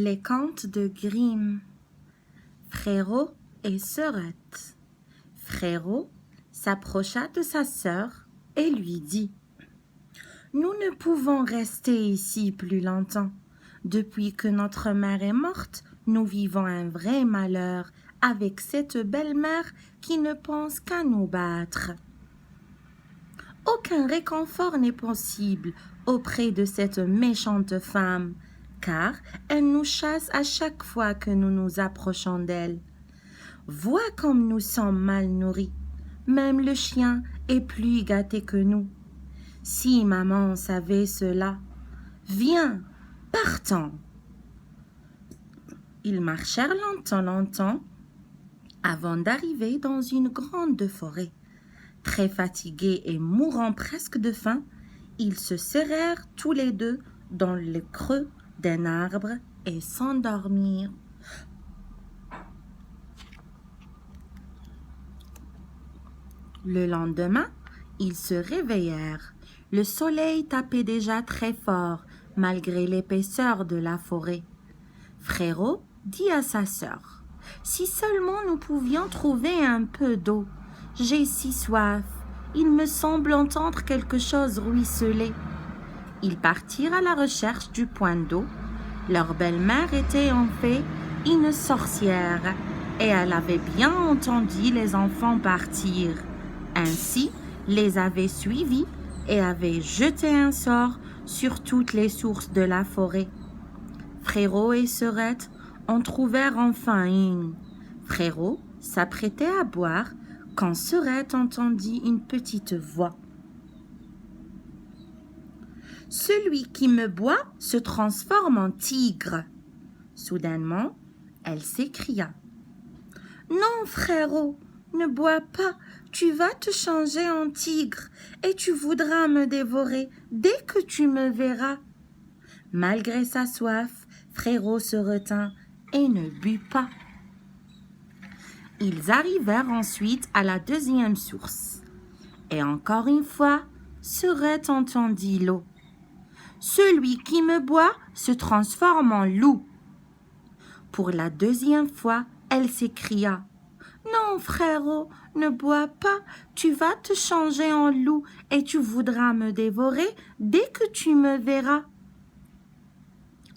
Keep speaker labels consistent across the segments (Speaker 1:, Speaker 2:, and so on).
Speaker 1: Les contes de Grimm. Frérot et Sœurette. Frérot s'approcha de sa sœur et lui dit: Nous ne pouvons rester ici plus longtemps. Depuis que notre mère est morte, nous vivons un vrai malheur avec cette belle-mère qui ne pense qu'à nous battre. Aucun réconfort n'est possible auprès de cette méchante femme, car elle nous chasse à chaque fois que nous nous approchons d'elle. Vois comme nous sommes mal nourris. Même le chien est plus gâté que nous. Si maman savait cela, viens, partons. Ils marchèrent longtemps avant d'arriver dans une grande forêt. Très fatigués et mourant presque de faim, ils se serrèrent tous les deux dans le creux d'un arbre et s'endormirent. Le lendemain, ils se réveillèrent. Le soleil tapait déjà très fort, malgré l'épaisseur de la forêt. Frérot dit à sa sœur: Si seulement nous pouvions trouver un peu d'eau. J'ai si soif. Il me semble entendre quelque chose ruisseler. Ils partirent à la recherche du point d'eau. Leur belle-mère était en fait une sorcière, et elle avait bien entendu les enfants partir. Ainsi, les avait suivis et avait jeté un sort sur toutes les sources de la forêt. Frérot et Sœurette en trouvèrent enfin une. Frérot s'apprêtait à boire quand Sœurette entendit une petite voix. « Celui qui me boit se transforme en tigre. » Soudainement, elle s'écria. « Non, frérot, ne bois pas, tu vas te changer en tigre et tu voudras me dévorer dès que tu me verras. » Malgré sa soif, Frérot se retint et ne but pas. Ils arrivèrent ensuite à la deuxième source. Et encore une fois, Sœurette entendit l'eau. « Celui qui me boit se transforme en loup. » Pour la deuxième fois, elle s'écria. « Non, frérot, ne bois pas, tu vas te changer en loup et tu voudras me dévorer dès que tu me verras. »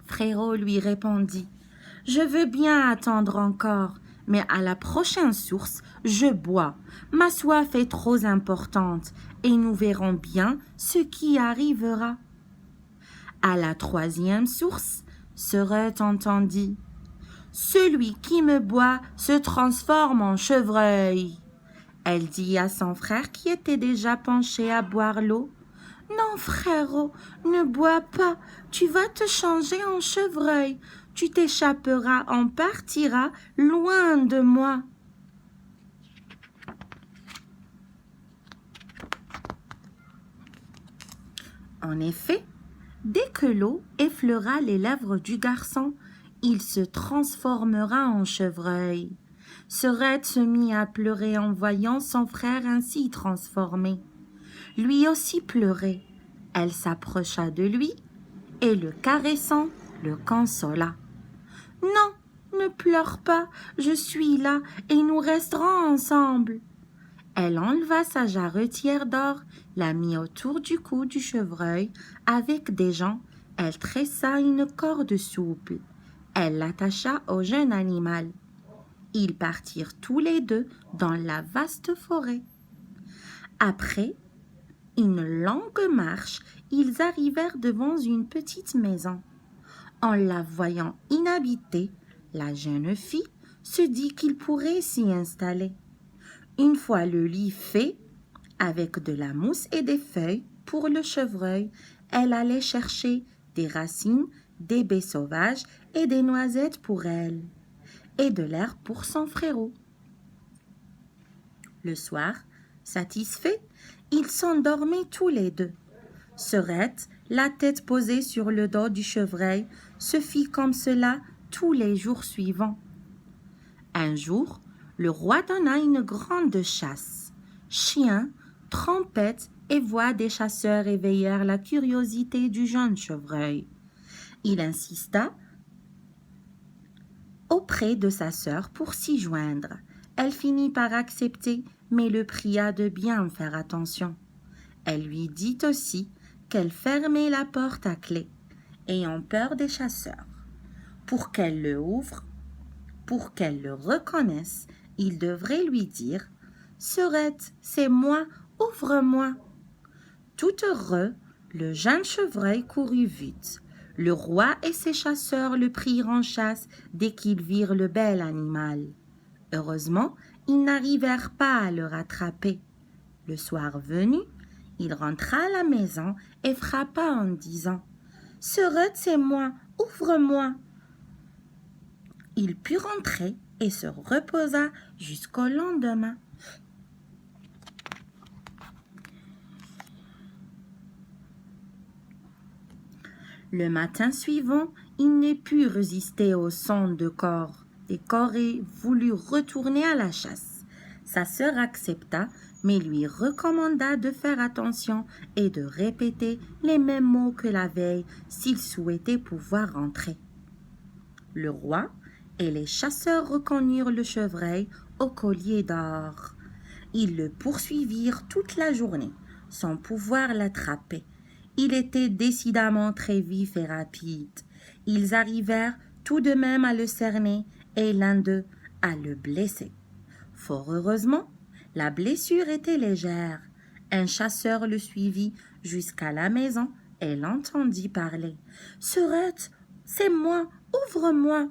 Speaker 1: Frérot lui répondit: « Je veux bien attendre encore, mais à la prochaine source, je bois. Ma soif est trop importante et nous verrons bien ce qui arrivera. » À la troisième source, Sœurette entendit: « Celui qui me boit se transforme en chevreuil. » Elle dit à son frère qui était déjà penché à boire l'eau: « Non, frérot, ne bois pas, tu vas te changer en chevreuil. Tu t'échapperas, en partiras loin de moi. » En effet, dès que l'eau effleura les lèvres du garçon, il se transformera en chevreuil. Sœurette se mit à pleurer en voyant son frère ainsi transformé. Lui aussi pleurait. Elle s'approcha de lui et, le caressant, le consola. « Non, ne pleure pas, je suis là et nous resterons ensemble. » Elle enleva sa jarretière d'or, la mit autour du cou du chevreuil. Avec des joncs, elle tressa une corde souple. Elle l'attacha au jeune animal. Ils partirent tous les deux dans la vaste forêt. Après une longue marche, ils arrivèrent devant une petite maison. En la voyant inhabitée, la jeune fille se dit qu'il pourrait s'y installer. Une fois le lit fait, avec de la mousse et des feuilles pour le chevreuil, elle allait chercher des racines, des baies sauvages et des noisettes pour elle, et de l'herbe pour son frérot. Le soir, satisfaits, ils s'endormaient tous les deux. Sœurette, la tête posée sur le dos du chevreuil, se fit comme cela tous les jours suivants. Un jour, le roi donna une grande chasse. Chiens, trompettes et voix des chasseurs éveillèrent la curiosité du jeune chevreuil. Il insista auprès de sa sœur pour s'y joindre. Elle finit par accepter, mais le pria de bien faire attention. Elle lui dit aussi qu'elle fermait la porte à clé, ayant peur des chasseurs. Pour qu'elle le ouvre, pour qu'elle le reconnaisse, il devrait lui dire « Sœurette, c'est moi, ouvre-moi !» Tout heureux, le jeune chevreuil courut vite. Le roi et ses chasseurs le prirent en chasse dès qu'ils virent le bel animal. Heureusement, ils n'arrivèrent pas à le rattraper. Le soir venu, il rentra à la maison et frappa en disant « Sœurette, c'est moi, ouvre-moi !» Il put rentrer et se reposa jusqu'au lendemain. Le matin suivant, il ne put résister au son de cor et Corée voulut retourner à la chasse. Sa sœur accepta, mais lui recommanda de faire attention et de répéter les mêmes mots que la veille s'il souhaitait pouvoir rentrer. Le roi et les chasseurs reconnurent le chevreuil au collier d'or. Ils le poursuivirent toute la journée, sans pouvoir l'attraper. Il était décidément très vif et rapide. Ils arrivèrent tout de même à le cerner et l'un d'eux à le blesser. Fort heureusement, la blessure était légère. Un chasseur le suivit jusqu'à la maison et l'entendit parler. « Sœurette, c'est moi, ouvre-moi !»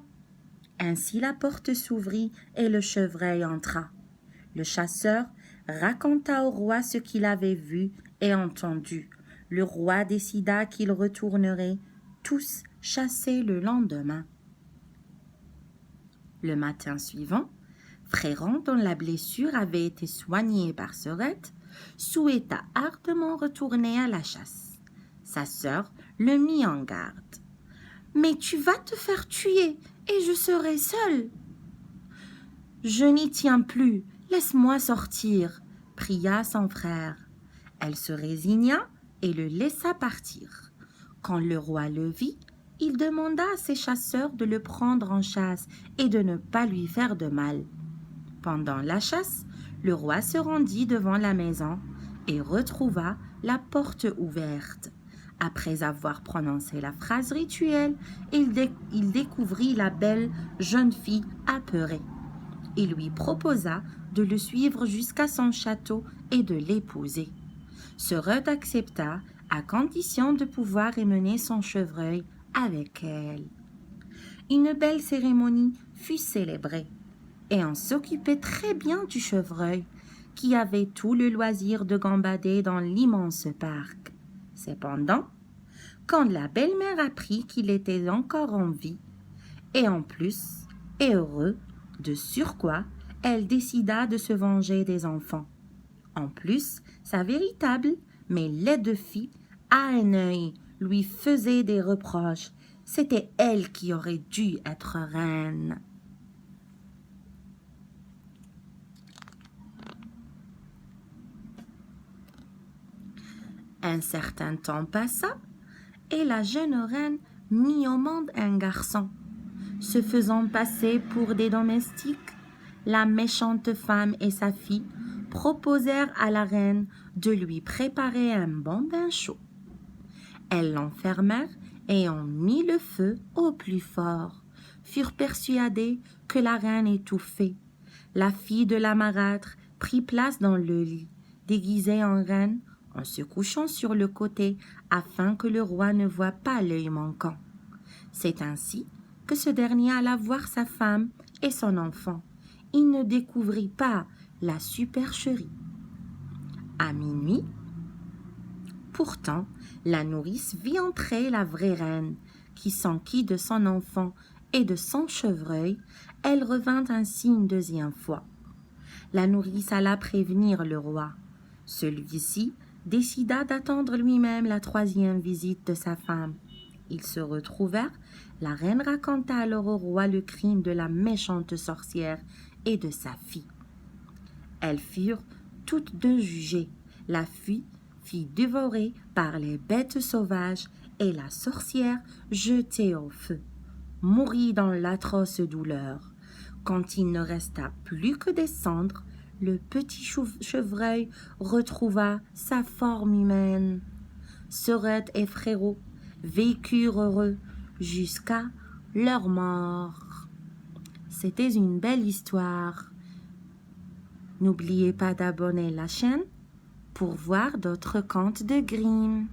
Speaker 1: Ainsi la porte s'ouvrit et le chevreuil entra. Le chasseur raconta au roi ce qu'il avait vu et entendu. Le roi décida qu'ils retourneraient tous chasser le lendemain. Le matin suivant, Fréron, dont la blessure avait été soignée par Sœurette, souhaita ardemment retourner à la chasse. Sa sœur le mit en garde. « Mais tu vas te faire tuer et je serai seule. »« Je n'y tiens plus, laisse-moi sortir, » pria son frère. Elle se résigna et le laissa partir. Quand le roi le vit, il demanda à ses chasseurs de le prendre en chasse et de ne pas lui faire de mal. Pendant la chasse, le roi se rendit devant la maison et retrouva la porte ouverte. Après avoir prononcé la phrase rituelle, il découvrit la belle jeune fille apeurée. Il lui proposa de le suivre jusqu'à son château et de l'épouser. Sœurette accepta à condition de pouvoir emmener son chevreuil avec elle. Une belle cérémonie fut célébrée et on s'occupait très bien du chevreuil qui avait tout le loisir de gambader dans l'immense parc. Cependant, quand la belle-mère apprit qu'il était encore en vie, et en plus, et heureux, de surcroît, elle décida de se venger des enfants. En plus, sa véritable, mais laide fille, à un œil, lui faisait des reproches. C'était elle qui aurait dû être reine. Un certain temps passa, et la jeune reine mit au monde un garçon. Se faisant passer pour des domestiques, la méchante femme et sa fille proposèrent à la reine de lui préparer un bon bain chaud. Elles l'enfermèrent et ont mis le feu au plus fort, furent persuadées que la reine étouffait. La fille de la marâtre prit place dans le lit, déguisée en reine, en se couchant sur le côté afin que le roi ne voie pas l'œil manquant. C'est ainsi que ce dernier alla voir sa femme et son enfant. Il ne découvrit pas la supercherie. À minuit, pourtant, la nourrice vit entrer la vraie reine, qui s'enquit de son enfant et de son chevreuil. Elle revint ainsi une deuxième fois. La nourrice alla prévenir le roi. Celui-ci décida d'attendre lui-même la troisième visite de sa femme. Ils se retrouvèrent. La reine raconta alors au roi le crime de la méchante sorcière et de sa fille. Elles furent toutes deux jugées. La fille fit dévorer par les bêtes sauvages et la sorcière jetée au feu. mourut dans l'atroce douleur. Quand il ne resta plus que des cendres, le petit chevreuil retrouva sa forme humaine. Sœurette et frérot vécurent heureux jusqu'à leur mort. C'était une belle histoire. N'oubliez pas d'abonner la chaîne pour voir d'autres contes de Grimm.